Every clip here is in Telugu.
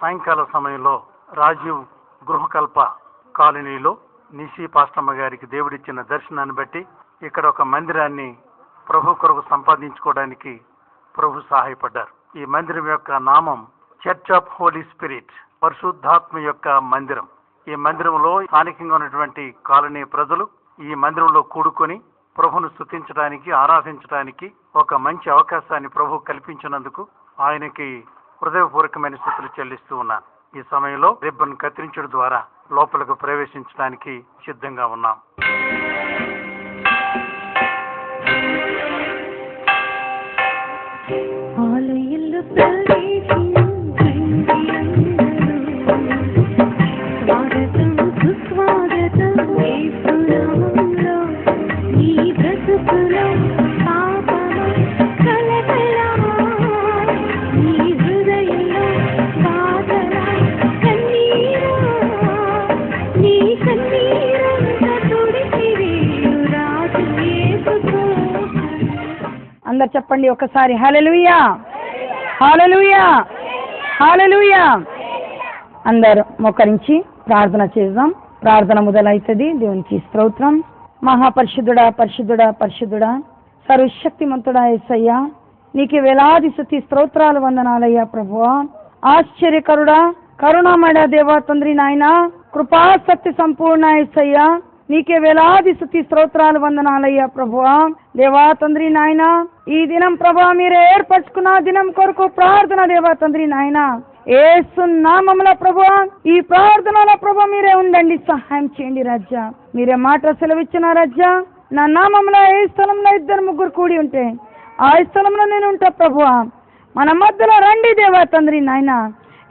సాయంకాల సమయంలో రాజీవ్ గృహకల్ప కాలనీలో నిషి పాస్టమ్మ గారికి దేవుడిచ్చిన దర్శనాన్ని బట్టి ఇక్కడ ఒక మందిరాన్ని ప్రభు కొరకు సంపాదించుకోవడానికి ప్రభు సహాయపడ్డారు. ఈ మందిరం యొక్క నామం చర్చ్ ఆఫ్ హోలీ స్పిరిట్, పరిశుద్ధాత్మ యొక్క మందిరం. ఈ మందిరంలో స్థానికంగా ఉన్నటువంటి కాలనీ ప్రజలు ఈ మందిరంలో కూడుకొని ప్రభును స్తుతించడానికి, ఆరాధించడానికి ఒక మంచి అవకాశాన్ని ప్రభు కల్పించినందుకు ఆయనకి హృదయపూర్వకమైన స్తుతులు చెల్లిస్తూ ఉన్నాను. ఈ సమయంలో రిబ్బన్ కత్తిరించడం ద్వారా లోపలకు ప్రవేశించడానికి సిద్ధంగా ఉన్నాం. అందరు చెప్పండి ఒకసారి హల్లెలూయా, హల్లెలూయా, హల్లెలూయా. అందరు మోకరించి ప్రార్థన చేద్దాం. ప్రార్థన మొదలైతుంది. దేవునికి స్తోత్రం. మహాపరిశుద్ధుడా, పరిశుద్ధుడా, పరిశుద్ధుడా, సర్వశక్తిమంతుడా యేసయ్యా, నీకు వేలాది స్తుతి స్తోత్రాలు, వందనాలయ్యా ప్రభువా. ఆశ్చర్యకరుడా, కరుణామయ దేవా తండ్రి నాయన, కృపాశక్తి సంపూర్ణ యేసయ్యా, నీకే వేలాది స్తుతి స్తోత్రాలు, వందనాలయ్యా ప్రభువా. దేవా తండ్రి నాయన, ఈ దినం ప్రభా మీరు ఏర్పరచుకున్న దినం కొరకు ప్రార్థన దేవా తండ్రి నాయన, యేసు నామములో ప్రభువా ఈ ప్రార్థనలో ప్రభా మీరే ఉండండి, సహాయం చేయండి రాజా. మీరే మాట సెలవిచ్చిన రాజా, నా నామంలో ఏ స్థలంలో 2-3 కూడి ఉంటే ఆ స్థలంలో నేను ఉంటా ప్రభువా. మన మధ్యలో రండి దేవా తండ్రి నాయన,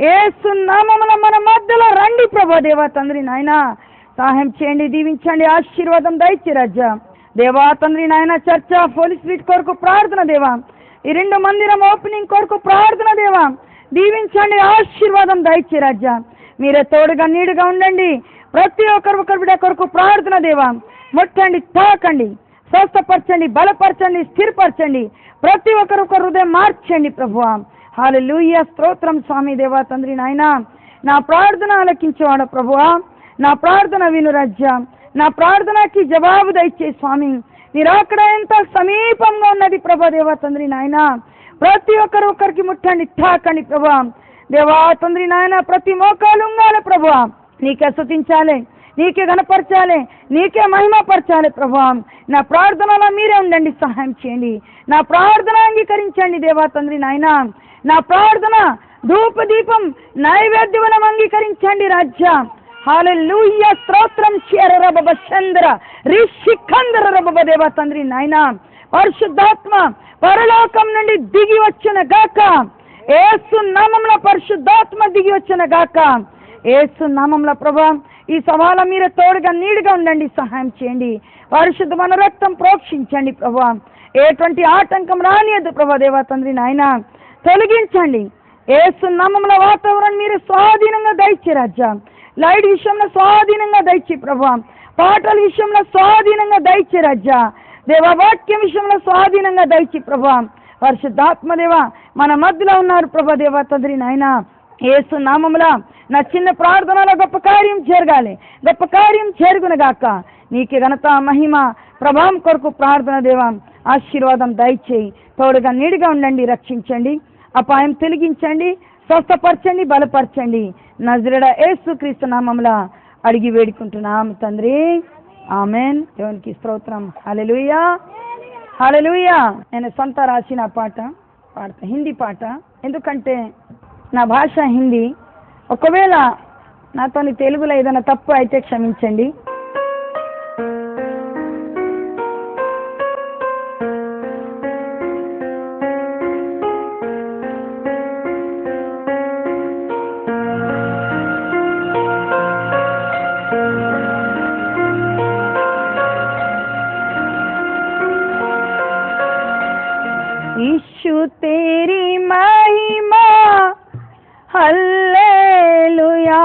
యేసు నామములో మన మధ్యలో రండి ప్రభా దేవా తండ్రి నాయన, సహాయం చేయండి, దీవించండి, ఆశీర్వాదం దయచి రాజా. దేవా తండ్రి నాయన, చర్చ్ ఆఫ్ హోలీ స్పిరిట్ కొరకు ప్రార్థన దేవా, ఈ 2 మందిరం ఓపెనింగ్ కొరకు ప్రార్థన దేవా, దీవించండి, ఆశీర్వాదం దయచి రాజా. మీరే తోడుగా నీడుగా ఉండండి. ప్రతి ఒక్కరు బిడ్డ కొరకు ప్రార్థన దేవా, ముట్టండి, తాకండి, స్వస్థపరచండి, బలపరచండి, స్థిరపరచండి, ప్రతి ఒక్కరు హృదయం మార్చండి ప్రభువా. హల్లెలూయా, స్తోత్రం స్వామి. దేవా తండ్రి నాయన, నా ప్రార్థన ఆలకించేవాడు ప్రభువా, నా ప్రార్థన విను రాజ్యా, నా ప్రార్థనకి జవాబు దయచే స్వామి. మీరు అక్కడ ఎంత సమీపంగా ఉన్నది ప్రభా దేవా తండ్రి నాయన, ప్రతి ఒక్కరికి ముట్టండి, తాకండి ప్రభా. దేవా తండ్రి నాయన, ప్రతి మోకాలు ఉండాలి ప్రభా, నీకే స్తుతించాలి, నీకే గణపరచాలి, నీకే మహిమపరచాలి ప్రభా. నా ప్రార్థనలో మీరే ఉండండి, సహాయం చేయండి, నా ప్రార్థన అంగీకరించండి దేవా తండ్రి నాయన. నా ప్రార్థన ధూపదీపం నైవేద్యం అంగీకరించండి రాజ్యా. హల్లెలూయా, స్తోత్రం. శరరబబ చంద్ర రిషికంద్ర రబబ దేవా తండ్రి నాయన, పరిశుద్ధాత్మ పరలోకం నుండి దిగి వచ్చిన గాక, యేసు నామములో పరిశుద్ధాత్మ దిగి వచ్చిన గాక, యేసు నామములో ప్రభా ఈ సవాల మీరే తోడుగా నీడుగా ఉండండి, సహాయం చేయండి, పరిశుద్ధమైన రక్తం ప్రోక్షించండి ప్రభా. ఎటువంటి ఆటంకం రానియద్దు ప్రభా దేవా తండ్రి నాయన, తొలగించండి. యేసు నామములో వాతావరణం మీరు స్వాధీనంగా దయచి రాజా. లైట్ విషయంలో స్వాధీనంగా దయచి ప్రభా, పాటల విషయంలో స్వాధీనంగా దయచి రాజా. దేవా వాక్యం విషయంలో స్వాధీనంగా దయచి ప్రభా. పరిశుద్ధాత్మ దేవా మన మధ్యలో ఉన్నారు ప్రభా దేవా తండ్రి నాయన, యేసు నామములో నా చిన్న ప్రార్థనలో గొప్ప కార్యం జరగాలి, గొప్ప కార్యం జరుగునగాక. నీకే ఘనత మహిమ ప్రభావం కొరకు ప్రార్థన దేవా, ఆశీర్వాదం దయచేయి, తోడుగా నీడిగా ఉండండి, రక్షించండి, అపాయం తొలగించండి, స్వస్థపరచండి, బలపరచండి. నజరేయుడైన యేసుక్రీస్తు నామములో అడిగి వేడుకుంటున్నాం తండ్రి, ఆమెన్. దేవునికి స్తోత్రం. హల్లెలూయా, హల్లెలూయా. నేను సొంత రాసిన పాట పాడతా, హిందీ పాట, ఎందుకంటే నా భాష హిందీ. ఒకవేళ నాతోని తెలుగులో ఏదైనా తప్పు అయితే క్షమించండి. यीशु तेरी महिमा हल्लेलुया,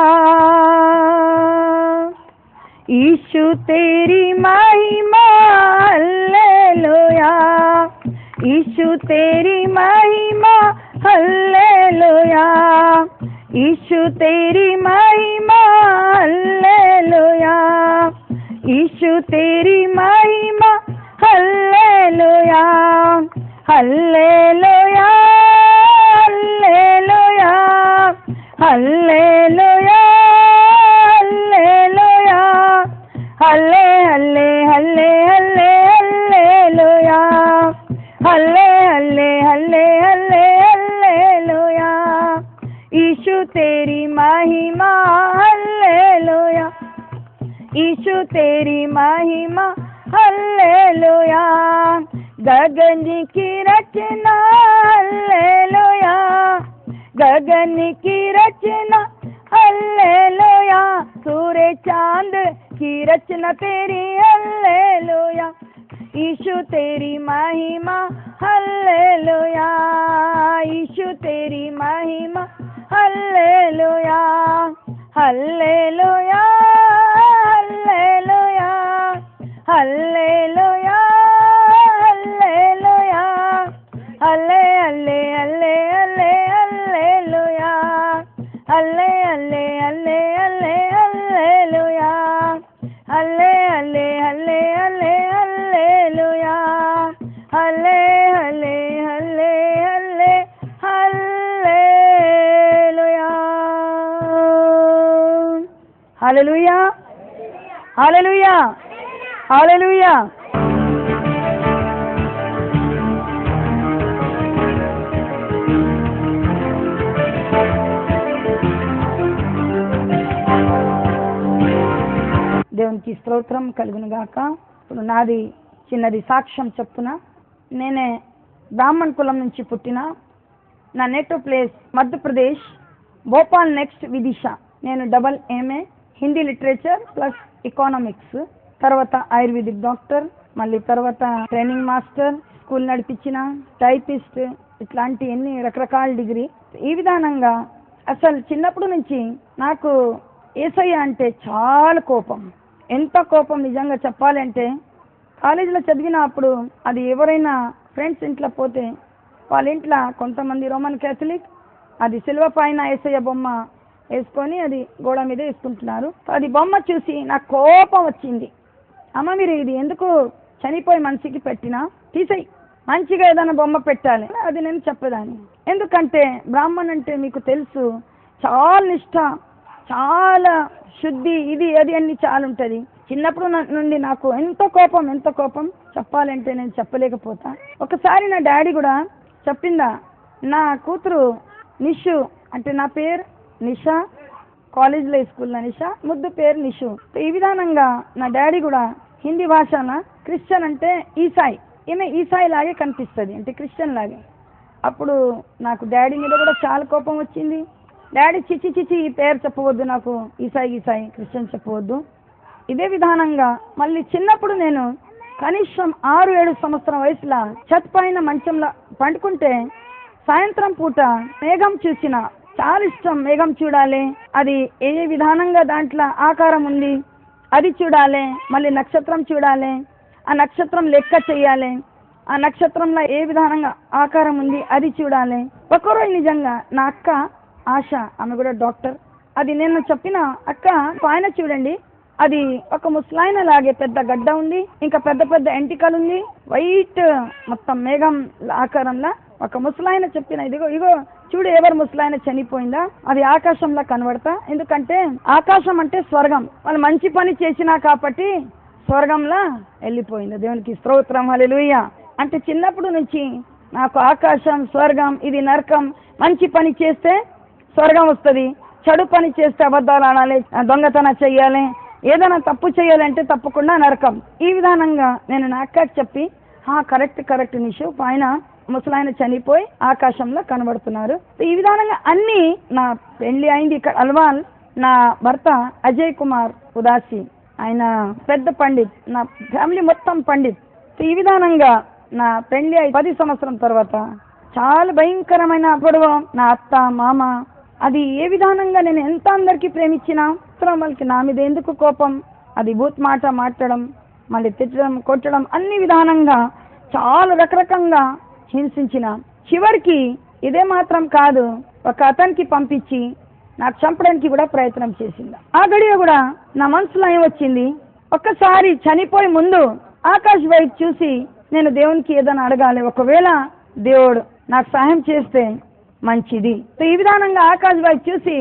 यीशु तेरी महिमा हल्लेलुया, यीशु तेरी महिमा हल्लेलुया, यीशु तेरी महिमा हल्लेलुया, यीशु तेरी महिमा hallelujah, hallelujah, hallelujah, hallelujah, hallelujah, हल्ले हल्ले हल्ले हल्ले हल्लेलुया, हल्ले हल्ले हल्ले हल्ले हल्लेलुया, यीशु तेरी महिमा हल्लेलुया, यीशु तेरी महिमा हल्लेलुया, गगन की रचना हल्लेलुया, गगन की रचना हल्लेलुया, सूर्य चांद की रचना तेरी हल्लेलुया, यीशु तेरी महिमा हल्लेलुया, यीशु तेरी महिमा hallelujah, hallelujah, hallelujah, hallelujah, hallelujah, हल्ले हल्ले हल्ले हल्ले हल्लेलुया, हल्ले हल्ले हल्ले हल्ले हल्लेलुया, हल्ले हल्ले हल्ले हल्ले हल्लेलुया, हल्ले हल्ले हल्ले हल्ले हल्लेलुया, हालेलुया, हालेलुया, हालेलुया. దేవునికి స్తోత్రం కలుగును గాక. ఇప్పుడు నాది చిన్నది సాక్ష్యం చెప్పున. నేనే బ్రాహ్మణ్ కులం నుంచి పుట్టిన. నా native place Madhya Pradesh, Bhopal next Vidisha. నేను double MA Hindi literature plus economics, తర్వాత ఆయుర్వేదిక్ డాక్టర్, మళ్ళీ తర్వాత ట్రైనింగ్ మాస్టర్, స్కూల్ నడిపించిన, టైపిస్ట్, ఇట్లాంటి ఎన్ని రకరకాల డిగ్రీ. ఈ విధానంగా అసలు చిన్నప్పటి నుంచి నాకు యేసయ్య అంటే చాలా కోపం. ఎంత కోపం నిజంగా చెప్పాలంటే, కాలేజీలో చదివినప్పుడు అది ఎవరైనా ఫ్రెండ్స్ ఇంట్లో పోతే వాళ్ళ ఇంట్లో కొంతమంది రోమన్ క్యాథలిక్, అది సిల్వ పైన యేసయ్య బొమ్మ వేసుకొని అది గోడ మీద వేసుకుంటున్నారు. అది బొమ్మ చూసి నాకు కోపం వచ్చింది. అమ్మ మీరు ఇది ఎందుకు చనిపోయి మనిషికి పెట్టినా తీసేయి, మంచిగా ఏదైనా బొమ్మ పెట్టాలి అది నేను చెప్పేదాన్ని. ఎందుకంటే బ్రాహ్మణ్ అంటే మీకు తెలుసు చాలా నిష్ఠ, చాలా శుద్ధి, ఇది అది అన్ని చాలా ఉంటుంది. చిన్నప్పుడు నుండి నాకు ఎంత కోపం చెప్పాలంటే నేను చెప్పలేకపోతా. ఒకసారి నా డాడీ కూడా చెప్పిందా, నా కూతురు నిషు, అంటే నా పేరు నిషా, కాలేజ్లో స్కూల్లో నిషా, ముద్దు పేరు నిషు. ఈ విధానంగా నా డాడీ కూడా హిందీ భాషన క్రిస్టియన్ అంటే ఈసాయి, ఈమె ఈసాయి లాగే కనిపిస్తుంది, అంటే క్రిస్టియన్ లాగే. అప్పుడు నాకు డాడీ మీద కూడా చాలా కోపం వచ్చింది. డాడీ చిచి చిచి ఈ పేరు చెప్పవద్దు, నాకు ఈసాయి క్రిస్టియన్ చెప్పవద్దు. ఇదే విధానంగా మళ్ళీ చిన్నప్పుడు నేను కనీసం 6-7 సంవత్సరం వయసులో ఛత్ పైన మంచంలో పండుకుంటే సాయంత్రం పూట మేఘం చూసిన చాలా ఇష్టం. మేఘం చూడాలి, అది ఏ విధానంగా దాంట్లో ఆకారం ఉంది అది చూడాలి, మళ్ళీ నక్షత్రం చూడాలి, ఆ నక్షత్రం లెక్క చెయ్యాలి, ఆ నక్షత్రంలో ఏ విధానంగా ఆకారం ఉంది అది చూడాలి. ఒకరోజు నిజంగా నా అక్క ఆశ, ఆమె కూడా డాక్టర్, అది నేను చెప్పిన అక్క పైన చూడండి, అది ఒక ముసలాయన లాగే పెద్ద గడ్డ ఉంది, ఇంకా పెద్ద పెద్ద ఎంటికలు ఉంది, వైట్ మొత్తం మేఘం ఆకారంలో ఒక ముసలాయన చెప్పిన, ఇగో చూడు ఎవరు ముసలాయన చనిపోయిందా, అది ఆకాశంలో కనబడతా. ఎందుకంటే ఆకాశం అంటే స్వర్గం, వాళ్ళు మంచి పని చేసినా కాబట్టి స్వర్గంలా వెళ్ళిపోయింది. దేవునికి స్తోత్రం, హల్లెలూయా. అంటే చిన్నప్పుడు నుంచి నాకు ఆకాశం, స్వర్గం, ఇది నరకం, మంచి పని చేస్తే స్వర్గం వస్తుంది, చెడు పని చేస్తే అబద్ధాలు ఆడాలి, దొంగతనం చెయ్యాలి, ఏదైనా తప్పు చేయాలంటే తప్పకుండా నరకం. ఈ విధానంగా నేను నా అక్కకి చెప్పి, కరెక్ట్ నిషు, పైన ముసలాయన చనిపోయి ఆకాశంలో కనబడుతున్నారు. ఈ విధానంగా అన్ని నా పెళ్లి అయింది ఇక్కడ అల్వాల్. నా భర్త అజయ్ కుమార్ ఉదాసి, ఆయన పెద్ద పండిత్, నా ఫ్యామిలీ మొత్తం పండిత్. ఈ విధానంగా నా పెళ్లి 10 సంవత్సరం తర్వాత చాలా భయంకరమైన గొడవ, నా అత్త మామ, అది ఏ విధానంగా నేను ఎంత అందరికీ ప్రేమించినా వాళ్ళకి నా మీద ఎందుకు కోపం, అది బూత్ మాట మాట్లాడడం, మళ్ళీ తిట్టడం, కొట్టడం, అన్ని విధానంగా చాలా రకరకంగా హింసించిన. చివరికి ఇదే మాత్రం కాదు, ఒక అతనికి పంపించి నాకు చంపడానికి కూడా ప్రయత్నం చేసింది. ఆ గడియ కూడా నా మనసులో ఏమొచ్చింది, ఒక్కసారి చనిపోయి ముందు ఆకాశ్ వైపు చూసి నేను దేవునికి ఏదైనా అడగాలి, ఒకవేళ దేవుడు నాకు సహాయం చేస్తే మంచిది. ఈ విధానంగా ఆకాశ్ వైపు చూసి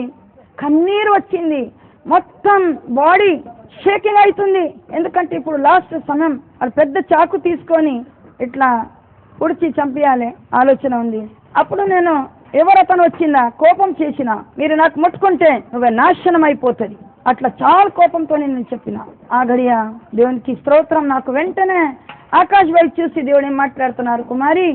కన్నీరు వచ్చింది, మొత్తం బాడీ షేకింగ్ అవుతుంది. ఎందుకంటే ఇప్పుడు లాస్ట్ సమయం, అది పెద్ద చాకు తీసుకొని ఇట్లా పొడిచి చంపేయాలి ఆలోచన ఉంది. అప్పుడు నేను ఎవరతను వచ్చిందా కోపం చేసిన, మీరు నాకు ముట్టుకుంటే నువ్వే నాశనం అయిపోతుంది, అట్లా చాలా కోపంతో నేను చెప్పిన. ఆ గడియ దేవునికి స్తోత్రం, నాకు వెంటనే ఆకాశ్ వైపు చూసి దేవుడు ఏం మాట్లాడుతున్నారు, కుమారి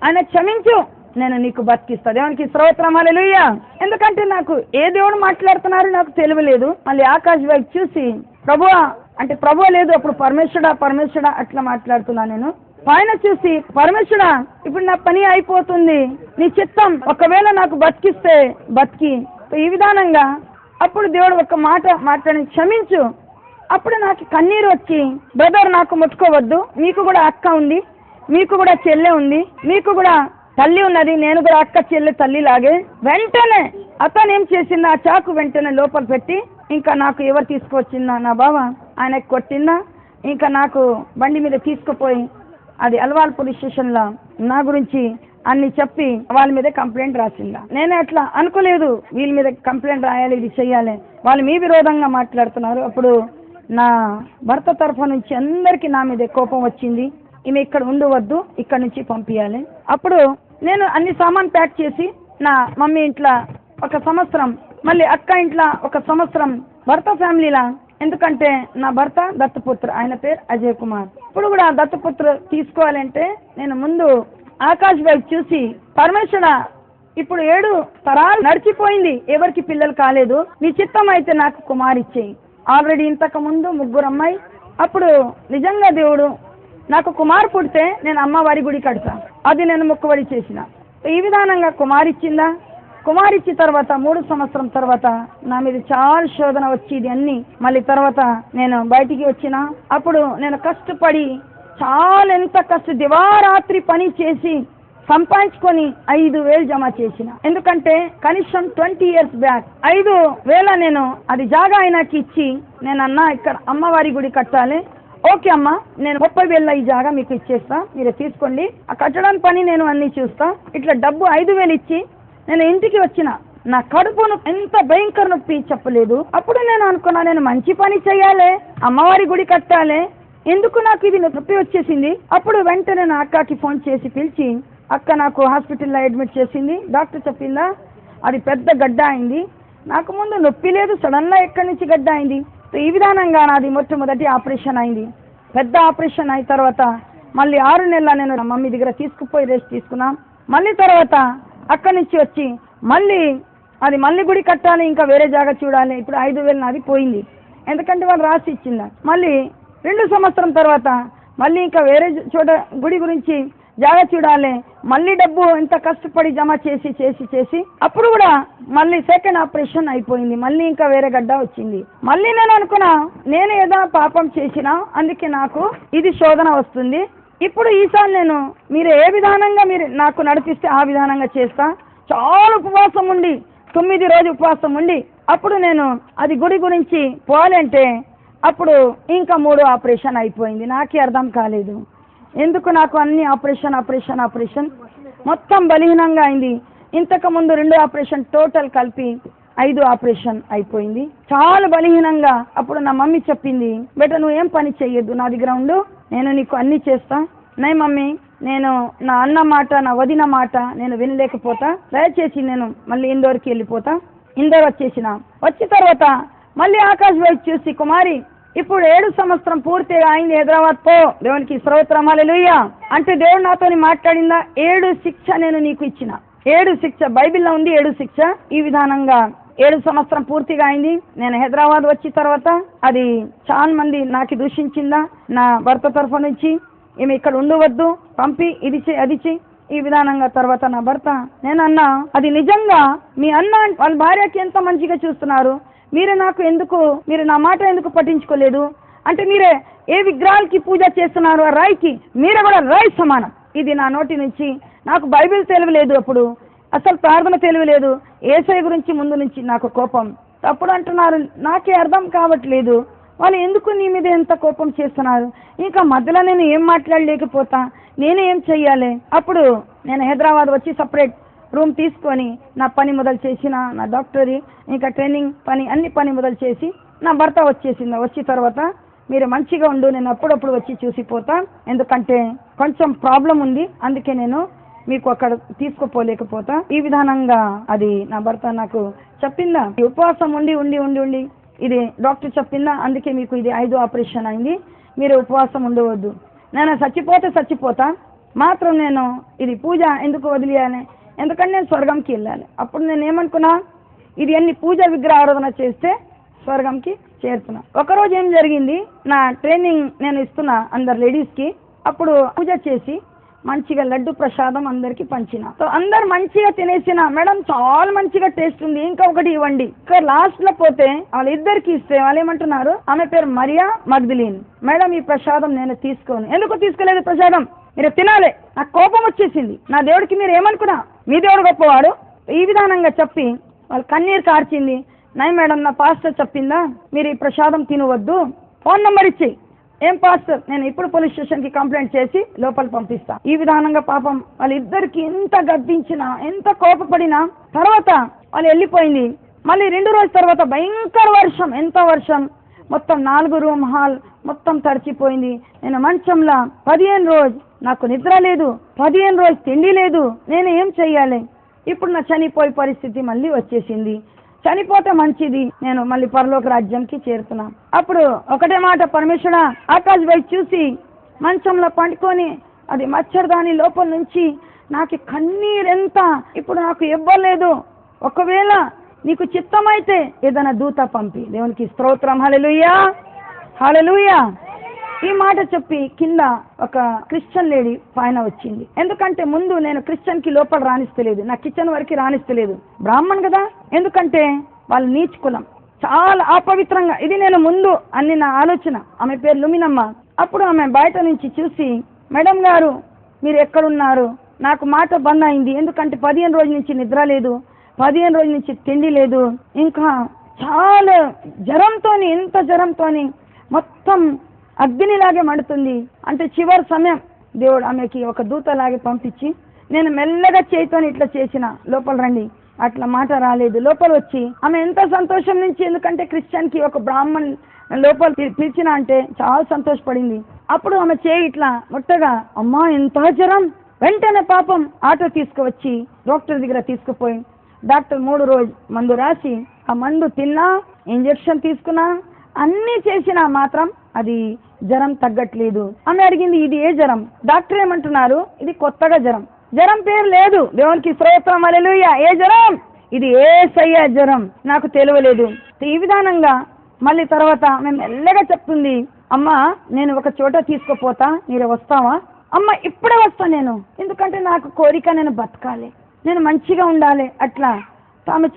ఆయన క్షమించు, నేను నీకు బతికిస్తా. దేవునికి స్తోత్రం, హల్లెలూయా. ఎందుకంటే నాకు ఏ దేవుడు మాట్లాడుతున్నారు నాకు తెలియలేదు. మళ్ళీ ఆకాశ్ వైపు చూసి ప్రభువా అంటే ప్రభువా లేదు, అప్పుడు పరమేశ్వరుడా అట్లా మాట్లాడుతున్నా. నేను పైన చూసి పరమేశ్వరుడా ఇప్పుడు నా పని అయిపోతుంది, నీ చిత్తం, ఒకవేళ నాకు బతికిస్తే బతికి. ఈ విధానంగా అప్పుడు దేవుడు ఒక మాట మాట్లాడి క్షమించు. అప్పుడు నాకు కన్నీరు వచ్చి, బ్రదర్ నాకు ముట్టుకోవద్దు, మీకు కూడా అక్క ఉంది, మీకు కూడా చెల్లె ఉంది, మీకు కూడా తల్లి ఉన్నది, నేను కూడా అక్క చెల్లె తల్లి లాగే. వెంటనే అతను ఏం చేసిందా, ఆ చాకు వెంటనే లోపల పెట్టి, ఇంకా నాకు ఎవరు తీసుకువచ్చిందా, నా బావ ఆయనకు కొట్టిందా, ఇంకా నాకు బండి మీద తీసుకుపోయి అది అల్వాల్ పోలీస్ స్టేషన్లో నా గురించి అన్ని చెప్పి వాళ్ళ మీద కంప్లైంట్ రాసిందా. నేనే అట్లా అనుకోలేదు, వీళ్ళ మీద కంప్లైంట్ రాయాలి, ఇది చెయ్యాలి, వాళ్ళు మీ విరోధంగా మాట్లాడుతున్నారు. అప్పుడు నా భర్త తరఫు నుంచి అందరికీ నా మీద కోపం వచ్చింది, ఈమె ఇక్కడ ఉండవద్దు, ఇక్కడ నుంచి పంపించాలి. అప్పుడు నేను అన్ని సామాన్ ప్యాక్ చేసి నా మమ్మీ ఇంట్లో 1 సంవత్సరం, మళ్ళీ అక్క ఇంట్లో 1 సంవత్సరం, భర్త ఫ్యామిలీలా, ఎందుకంటే నా భర్త దత్తపుత్ర, ఆయన పేరు అజయ్ కుమార్. ఇప్పుడు కూడా దత్తపుత్ర తీసుకోవాలంటే నేను ముందు ఆకాశ్ వైపు చూసి, పరమేశ్వరుడా ఇప్పుడు 7 తరాలు నడిచిపోయింది, ఎవరికి పిల్లలు కాలేదు, నీ చిత్తం అయితే నాకు కుమార్ ఇచ్చేయి. ఆల్రెడీ ఇంతకు ముందు 3 అమ్మాయి. అప్పుడు నిజంగా దేవుడు నాకు కుమార్ పుడితే నేను అమ్మవారి గుడి కడతా, అది నేను మొక్కుబడి చేసిన. ఈ విధానంగా కుమార్ ఇచ్చిందా. కుమార్ ఇచ్చిన తర్వాత 3 సంవత్సరం తర్వాత నా మీద చాలా శోధన వచ్చేది అన్ని. మళ్ళీ తర్వాత నేను బయటికి వచ్చిన, అప్పుడు నేను కష్టపడి చాలా ఎంత దివారాత్రి పని చేసి సంపాదించుకొని 5,000 జమ చేసిన. ఎందుకంటే కనీసం 20 years బ్యాక్ 5,000 నేను అది జాగా ఆయనకి ఇచ్చి, నేను అన్నా ఇక్కడ అమ్మవారి గుడి కట్టాలి, ఓకే అమ్మ నేను 30,000 ఈ జాగా మీకు ఇచ్చేస్తా, మీరు తీసుకోండి, ఆ కట్టడానికి పని నేను అన్ని చూస్తా. ఇట్లా డబ్బు 5,000 ఇచ్చి నేను ఇంటికి వచ్చిన. నా కడుపును ఎంత భయంకర నొప్పి చెప్పలేదు. అప్పుడు నేను అనుకున్నా, నేను మంచి పని చేయాలి, అమ్మవారి గుడి కట్టాలి, ఎందుకు నాకు ఇది నొప్పి వచ్చేసింది. అప్పుడు వెంటనే నా అక్కకి ఫోన్ చేసి పిలిచి, అక్క నాకు హాస్పిటల్లో అడ్మిట్ చేసింది, డాక్టర్ చెప్పిందా అది పెద్ద గడ్డ అయింది, నాకు ముందు నొప్పి లేదు, సడన్గా ఎక్కడి నుంచి గడ్డ అయింది. ఈ విధానంగా నాది మొట్టమొదటి ఆపరేషన్ అయింది. పెద్ద ఆపరేషన్ అయిన తర్వాత మళ్ళీ 6 నెలల నేను నా మమ్మీ దగ్గర తీసుకుపోయి రెస్ట్ తీసుకున్నాం. మళ్ళీ తర్వాత అక్కడి నుంచి వచ్చి మళ్ళీ గుడి కట్టాలి, ఇంకా వేరే జాగా చూడాలి. ఇప్పుడు 5,000 నాది పోయింది, ఎందుకంటే వాళ్ళు రాసి ఇచ్చిందా. మళ్ళీ 2 సంవత్సరం తర్వాత మళ్ళీ ఇంకా వేరే చోట గుడి గురించి జాగా చూడాలి, మళ్ళీ డబ్బు ఎంత కష్టపడి జమ చేసి అప్పుడు కూడా మళ్ళీ సెకండ్ ఆపరేషన్ అయిపోయింది, మళ్ళీ ఇంకా వేరే గడ్డ వచ్చింది. మళ్ళీ నేను అనుకున్నా, నేను ఏదైనా పాపం చేసినా అందుకే నాకు ఇది శోధన వస్తుంది. ఇప్పుడు ఈసారి నేను మీరు ఏ విధానంగా మీరు నాకు నడిపిస్తే ఆ విధానంగా చేస్తా. చాలా ఉపవాసం ఉండి 9 రోజులు ఉపవాసం ఉండి అప్పుడు నేను అది గుడి గురించి పోవాలంటే అప్పుడు ఇంకా 3 ఆపరేషన్ అయిపోయింది. నాకే అర్థం కాలేదు, ఎందుకు నాకు అన్ని ఆపరేషన్ మొత్తం బలహీనంగా అయింది. ఇంతకు ముందు 2 ఆపరేషన్ టోటల్ కలిపి 5 ఆపరేషన్ అయిపోయింది, చాలా బలహీనంగా. అప్పుడు నా మమ్మీ చెప్పింది, బేట నువ్వు ఏం పని చెయ్యొద్దు, నా దగ్గర ఉండు, నేను నీకు అన్ని చేస్తా. నై మమ్మీ, నేను నా అన్న మాట నా వదిన మాట నేను వినలేకపోతా, దయచేసి నేను మళ్ళీ ఇందోర్కి వెళ్ళిపోతా. ఇందోర్ వచ్చేసిన. వచ్చిన తర్వాత మళ్ళీ ఆకాశ్ వైపు చూసి, కుమారి ఇప్పుడు 7 సంవత్సరం పూర్తిగా అయింది, హైదరాబాద్ పో, దేవునికి స్తోత్రం, హల్లెలూయా. అంటే దేవుడు నాతోని మాట్లాడిందా, 7 శిక్ష నేను నీకు ఇచ్చిన, 7 శిక్ష బైబిల్లో ఉంది, 7 శిక్ష. ఈ విధానంగా 7 సంవత్సరం పూర్తిగా అయింది. నేను హైదరాబాద్ వచ్చిన తర్వాత అది చాలా మంది నాకు దూషించిందా, నా భర్త తరఫు నుంచి, ఈమె ఇక్కడ ఉండవద్దు, పంపి ఇది చే అది చే. ఈ విధానంగా తర్వాత నా భర్త, నేను అన్నా అది నిజంగా మీ అన్న వాళ్ళ భార్యకి ఎంత మంచిగా చూస్తున్నారు, మీరు నా మాట ఎందుకు పట్టించుకోలేదు, అంటే మీరే ఏ విగ్రహాలకి పూజ చేస్తున్నారు, ఆ రాయికి మీరే కూడా రాయి సమానం. ఇది నా నోటి నుంచి, నాకు బైబిల్ తెలియలేదు, అప్పుడు అసలు ప్రార్థన తెలియలేదు, యేసయ్య గురించి ముందు నుంచి నాకు కోపం. తప్పుడు అంటున్నారు, నాకే అర్థం కావట్లేదు. వాళ్ళు ఎందుకు నీ మీద ఎంత కోపం చేస్తున్నారు? ఇంకా మధ్యలో నేను ఏం మాట్లాడలేకపోతా, నేను ఏం చెయ్యాలి? అప్పుడు నేను హైదరాబాద్ వచ్చి సపరేట్ రూమ్ తీసుకొని నా పని మొదలు చేసిన, నా డాక్టరీ ఇంకా ట్రైనింగ్ పని అన్ని పని మొదలు చేసి నా భర్త వచ్చేసింది. వచ్చిన తర్వాత మీరు మంచిగా ఉండు, నేను అప్పుడప్పుడు వచ్చి చూసిపోతా, ఎందుకంటే కొంచెం ప్రాబ్లం ఉంది, అందుకే నేను మీకు అక్కడ తీసుకుపోలేకపోతా. ఈ విధానంగా అది నా భర్త నాకు చెప్పిందా, ఉపవాసం ఉండి ఉండి ఉండి ఉండి ఇది డాక్టర్ చెప్పిందా, అందుకే మీకు ఇది 5వ ఆపరేషన్ అయింది, మీరు ఉపవాసం ఉండవద్దు. నేను చచ్చిపోతా మాత్రం నేను ఇది పూజ ఎందుకు వదిలేయాలి, ఎందుకంటే నేను స్వర్గంకి వెళ్ళాలి. అప్పుడు నేను ఏమనుకున్నా, ఇది అన్ని పూజ విగ్రహారాధన చేస్తే స్వర్గంకి చేరుతున్నా. ఒకరోజు ఏం జరిగింది, నా ట్రైనింగ్ నేను ఇస్తున్నా అందరు లేడీస్కి, అప్పుడు పూజ చేసి మంచిగా లడ్డు ప్రసాదం అందరికి పంచిన. సో అందరు మంచిగా తినేసిన, మేడం చాలా మంచిగా టేస్ట్ ఉంది, ఇంకా ఒకటి ఇవ్వండి. ఇక్కడ లాస్ట్ లో పోతే వాళ్ళిద్దరికి ఇస్తే వాళ్ళు ఏమంటున్నారు, ఆమె పేరు మరియా మగ్దలీన్, మేడం ఈ ప్రసాదం నేను తీసుకోను. ఎందుకు తీసుకోలేదు ప్రసాదం, మీరు తినాలి. నాకు కోపం వచ్చేసింది, నా దేవుడికి మీరు ఏమనుకున్నా, మీ దేవుడు గొప్పవాడు. ఈ విధానంగా చెప్పి వాళ్ళు కన్నీరు కార్చింది. నై మేడం, నా పాస్టర్ చెప్పిందా మీరు ఈ ప్రసాదం తినవద్దు, ఫోన్ నెంబర్ ఇచ్చి. ఏం పాస్టర్, నేను ఇప్పుడు పోలీస్ స్టేషన్కి కంప్లైంట్ చేసి లోపల పంపిస్తా. ఈ విధానంగా పాపం వాళ్ళిద్దరికి ఎంత గద్దించినా, ఎంత కోపపడినా తర్వాత వాళ్ళు వెళ్ళిపోయింది. మళ్ళీ 2 రోజుల తర్వాత భయంకర వర్షం, ఎంత వర్షం, మొత్తం 4 రూమ్ హాల్ మొత్తం తడిచిపోయింది. నేను మంచంలో 15 రోజు నాకు నిద్ర లేదు, 15 రోజు తిండి లేదు, నేను ఏం చెయ్యాలి? ఇప్పుడు నా చనిపోయే పరిస్థితి మళ్ళీ వచ్చేసింది. చనిపోతే మంచిది, నేను మళ్ళీ పరలోక రాజ్యంకి చేరుతున్నా. అప్పుడు ఒకటే మాట, పరమేశ్వరా ఆకాశ్ వైపు చూసి మంచంలో పండుకొని అది మచ్చరదాని లోపల నుంచి నాకు కన్నీరెంత, ఇప్పుడు నాకు ఇవ్వలేదు, ఒకవేళ నీకు చిత్తమైతే ఏదైనా దూత పంపి. దేవునికి స్తోత్రం, హల్లెలూయా హల్లెలూయా. ఈ మాట చెప్పి కింద ఒక క్రిస్టియన్ లేడీ పైన వచ్చింది. ఎందుకంటే ముందు నేను క్రిస్టియన్ కి లోపల రాణిస్తలేదు, నా కిచెన్ వరకు రాణిస్తలేదు, బ్రాహ్మణ్ కదా, ఎందుకంటే వాళ్ళు నీచ్ కులం, చాలా అపవిత్రంగా. ఇది నేను ముందు అన్ని నా ఆలోచన. ఆమె పేరు లుమినమ్మ. అప్పుడు ఆమె బయట నుంచి చూసి, మేడం గారు మీరు ఎక్కడున్నారు, నాకు మాట బంద్ అయింది, ఎందుకంటే 15 రోజుల నుంచి నిద్ర లేదు, 15 రోజుల నుంచి తిండి లేదు, ఇంకా చాలా జ్వరంతోని, ఎంత జ్వరంతోని మొత్తం అగ్నిలాగే మండుతుంది. అంటే చివరి సమయం దేవుడు ఆమెకి ఒక దూతలాగే పంపించి, నేను మెల్లగా చేయితోని ఇట్లా చేసిన, లోపల రండి, అట్లా మాట రాలేదు. లోపల వచ్చి ఆమె ఎంత సంతోషం నుంచి, ఎందుకంటే క్రిస్టియన్ కి ఒక బ్రాహ్మణ్ లోపల పిలిచిన అంటే చాలా సంతోషపడింది. అప్పుడు ఆమె చేయి ఇట్లా ముట్టగా, అమ్మా ఎంత జ్వరం, వెంటనే పాపం ఆటో తీసుకువచ్చి డాక్టర్ దగ్గర తీసుకుపోయి, డాక్టర్ 3 రోజు మందు రాసి, ఆ మందు తిన్నా, ఇంజెక్షన్ తీసుకున్నా, అన్నీ చేసినా మాత్రం అది జ్వరం తగ్గట్లేదు. ఆమె అడిగింది, ఇది ఏ జ్వరం? డాక్టర్ ఏమంటున్నారు, ఇది కొత్తగా జ్వరం, జ్వరం పేరు లేదు. దేవునికి స్తోత్రం, హల్లెలూయా. ఏ జ్వరం? ఇది యేసయ్య జ్వరం, నాకు తెలియలేదు. ఈ విధానంగా మళ్ళీ తర్వాత మేము మెల్లగా చెప్తుంది, అమ్మా నేను ఒక చోట తీసుకుపోతా, మీరు వస్తావా? అమ్మ ఇప్పుడే వస్తా నేను, ఎందుకంటే నాకు కోరిక, నేను బతకాలి, నేను మంచిగా ఉండాలి. అట్లా ఆమె